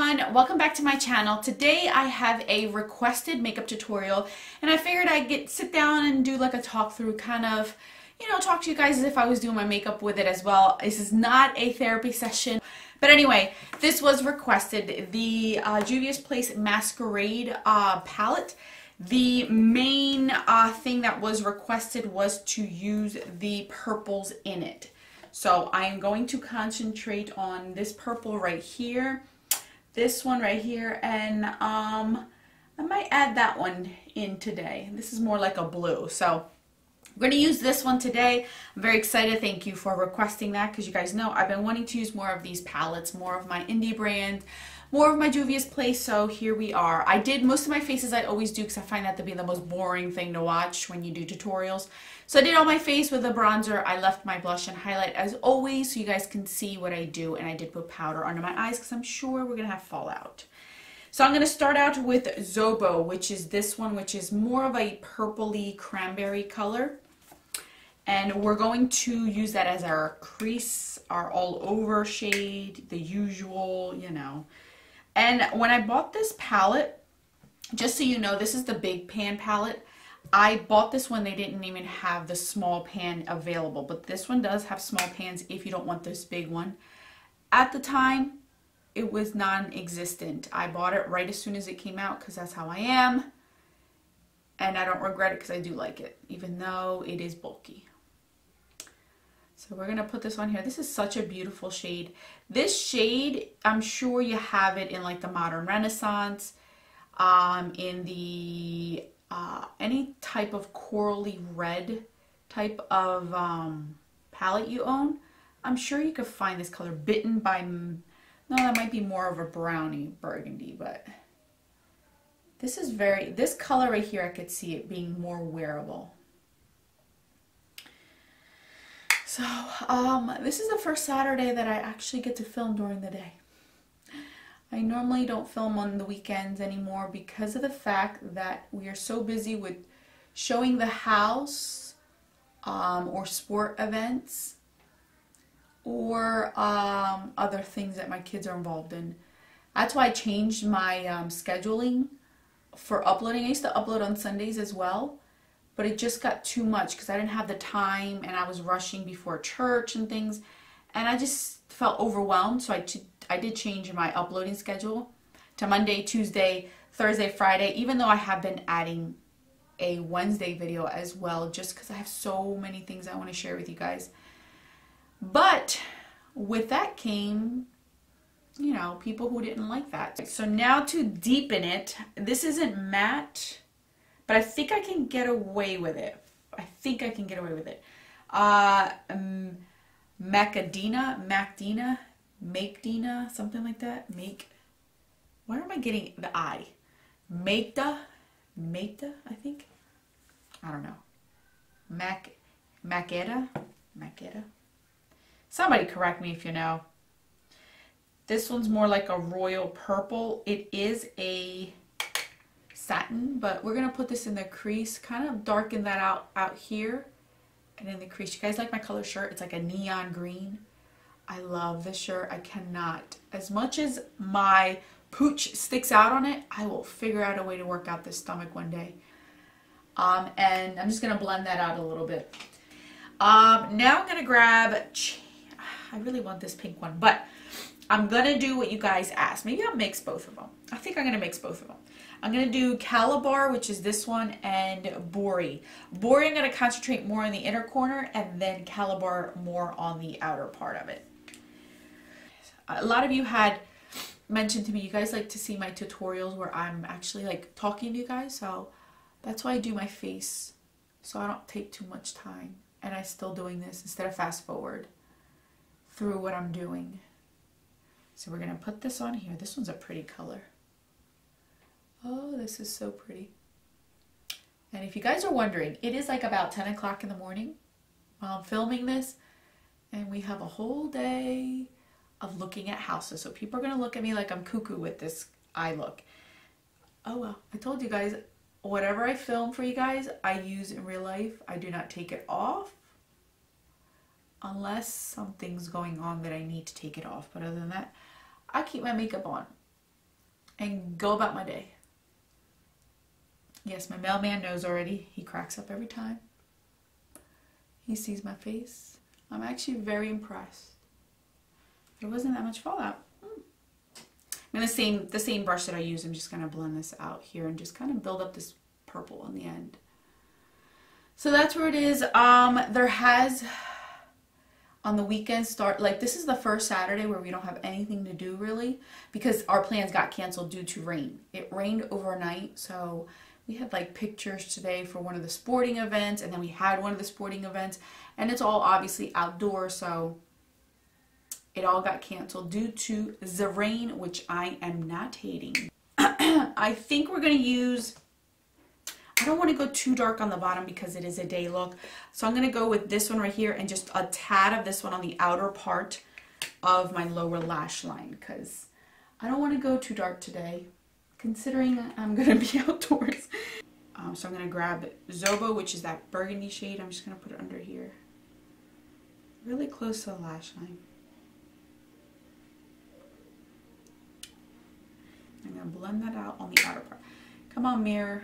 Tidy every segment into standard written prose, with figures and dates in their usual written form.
everyone, welcome back to my channel. Today I have a requested makeup tutorial and I figured I'd sit down and do like a talk through, kind of, talk to you guys as if I was doing my makeup with it as well. This is not a therapy session, but anyway, this was requested. The Juvia's Place Masquerade palette. The main thing that was requested was to use the purples in it. So I am going to concentrate on this purple right here, this one right here, and I might add that one in today. This is more like a blue, so we're going to use this one today. I'm very excited. Thank you for requesting that, because you guys know I've been wanting to use more of these palettes, more of my indie brand, more of my Juvia's Place, so here we are. I did most of my faces. I always do, because I find that to be the most boring thing to watch when you do tutorials. So I did all my face with a bronzer. I left my blush and highlight as always, so you guys can see what I do, and I did put powder under my eyes because I'm sure we're going to have fallout. So I'm going to start out with Zobo, which is this one, which is more of a purpley cranberry color. And we're going to use that as our crease, our all over shade, the usual, And when I bought this palette, just so you know, this is the big pan palette. I bought this one, they didn't even have the small pan available, but this one does have small pans if you don't want this big one. At the time, it was non-existent. I bought it right as soon as it came out because that's how I am. And I don't regret it because I do like it, even though it is bulky. So we're going to put this on here. This is such a beautiful shade. This shade, I'm sure you have it in like the Modern Renaissance, in the any type of corally red type of palette you own. I'm sure you could find this color. Bitten by, no, that might be more of a brownie burgundy, but this is this color right here, I could see it being more wearable. So, this is the first Saturday that I actually get to film during the day. I normally don't film on the weekends anymore because of the fact that we are so busy with showing the house, or sport events, or other things that my kids are involved in. That's why I changed my scheduling for uploading. I used to upload on Sundays as well, but it just got too much because I didn't have the time and I was rushing before church and things, and I just felt overwhelmed. So I did change my uploading schedule to Monday, Tuesday, Thursday, Friday, even though I have been adding a Wednesday video as well, just because I have so many things I want to share with you guys. But with that came, people who didn't like that. So now to deepen it, this isn't matte, but I think I can get away with it. Macdina, something like that. Where am I getting the I? Maida, I think. I don't know. Maqueda. Somebody correct me if you know. This one's more like a royal purple. It is a satin, but we're gonna put this in the crease, kind of darken that out here, and in the crease. You guys like my color shirt? It's like a neon green. I love this shirt. I cannot. As much as my pooch sticks out on it, I will figure out a way to work out this stomach one day. And I'm just going to blend that out a little bit. Now I'm going to grab, I really want this pink one, but I'm going to do what you guys asked. Maybe I'll mix both of them. I think I'm going to mix both of them. I'm going to do Calabar, which is this one, and Bori. Bori I'm going to concentrate more on the inner corner, and then Calabar more on the outer part of it. A lot of you had mentioned to me you guys like to see my tutorials where I'm actually like talking to you guys, so that's why I do my face, so I don't take too much time, and I'm still doing this instead of fast forward through what I'm doing. So we're going to put this on here. This one's a pretty color. Oh, this is so pretty. And if you guys are wondering, it is like about 10 o'clock in the morning while I'm filming this, and we have a whole day of looking at houses. So people are going to look at me like I'm cuckoo with this eye look. Oh well, I told you guys, whatever I film for you guys, I use in real life. I do not take it off unless something's going on that I need to take it off. But other than that, I keep my makeup on. and go about my day. Yes, my mailman knows already. He cracks up every time he sees my face. I'm actually very impressed. There wasn't that much fallout. And the same brush that I use, I'm just going to blend this out here and just kind of build up this purple on the end. So that's where it is. There has, on the weekends, this is the first Saturday where we don't have anything to do really, because our plans got canceled due to rain. It rained overnight, so we had like pictures today for one of the sporting events, and then we had one of the sporting events, and it's all obviously outdoors, so it all got canceled due to the rain, which I am not hating. I think we're going to use, I don't want to go too dark on the bottom because it is a day look. So I'm going to go with this one right here and just a tad of this one on the outer part of my lower lash line, because I don't want to go too dark today, considering I'm going to be outdoors. So I'm going to grab Zobo, which is that burgundy shade. I'm just going to put it under here, really close to the lash line. I'm going to blend that out on the outer part. Come on, mirror.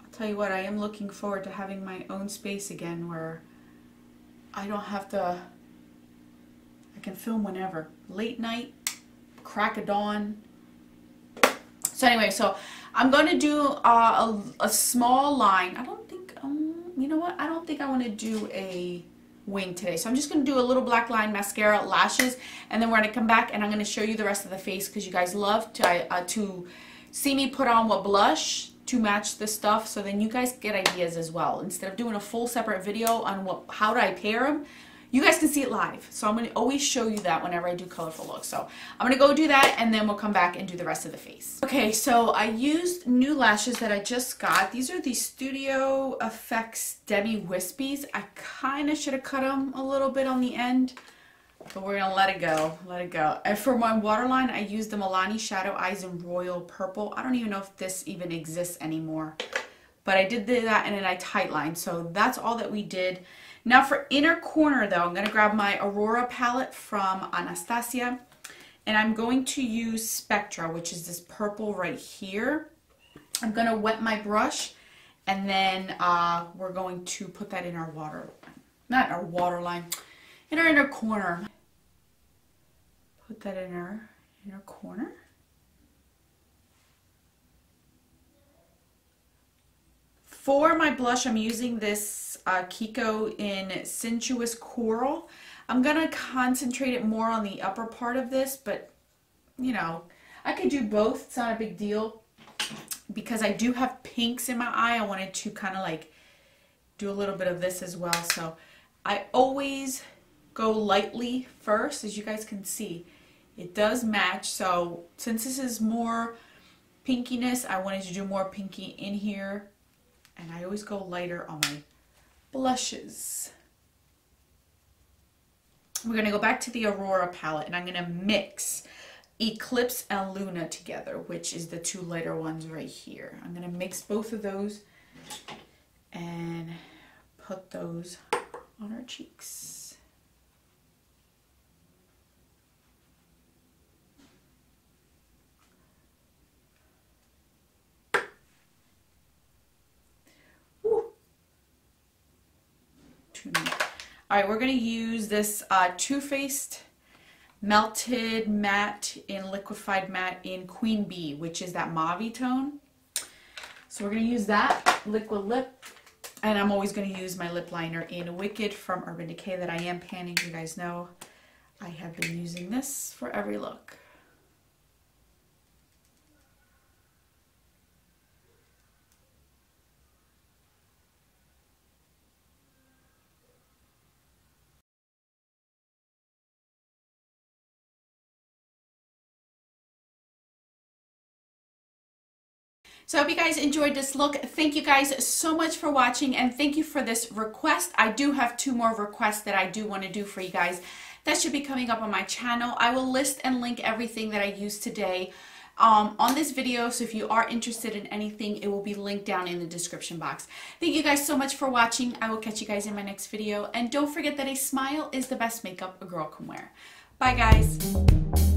I'll tell you what, I am looking forward to having my own space again where I don't have to, I can film whenever. Late night, crack of dawn. So anyway, so I'm going to do a small line. I don't think, you know what? I don't think I want to do a wing today. So I'm just going to do a little black line, mascara, lashes, and then we're going to come back and I'm going to show you the rest of the face because you guys love to see me put on what blush to match this stuff, so then you guys get ideas as well. Instead of doing a full separate video on how do I pair them, you guys can see it live. So I'm going to always show you that whenever I do colorful looks. So I'm going to go do that and then we'll come back and do the rest of the face. Okay, so I used new lashes that I just got. These are the Studio Effects Demi Wispies. I kind of should have cut them a little bit on the end, but we're going to let it go. Let it go. And for my waterline, I used the Milani Shadow Eyes in Royal Purple. I don't even know if this even exists anymore, but I did that in a tight line. So that's all that we did. Now for inner corner though, I'm going to grab my Aurora palette from Anastasia, and I'm going to use Spectra, which is this purple right here. I'm going to wet my brush, and then we're going to put that in our not our waterline, in our inner corner. Put that in our inner corner. For my blush, I'm using this Kiko in Sensuous Coral. I'm going to concentrate it more on the upper part of this, but, you know, I could do both. It's not a big deal. Because I do have pinks in my eye, I wanted to kind of like do a little bit of this as well. So I always go lightly first, as you guys can see. It does match. So since this is more pinkiness, I wanted to do more pinky in here. And I always go lighter on my blushes. We're going to go back to the Aurora palette, and I'm going to mix Eclipse and Luna together, which is the two lighter ones right here. I'm going to mix both of those and put those on our cheeks. Alright, we're going to use this Too Faced Melted Matte in Liquefied Matte in Queen Bee, which is that mauve tone. So we're going to use that liquid lip, and I'm always going to use my lip liner in Wicked from Urban Decay that I am panning. You guys know I have been using this for every look. So I hope you guys enjoyed this look. Thank you guys so much for watching, and thank you for this request. I do have 2 more requests that I do want to do for you guys. That should be coming up on my channel. I will list and link everything that I used today on this video, so if you are interested in anything, it will be linked down in the description box. Thank you guys so much for watching. I will catch you guys in my next video, and don't forget that a smile is the best makeup a girl can wear. Bye guys.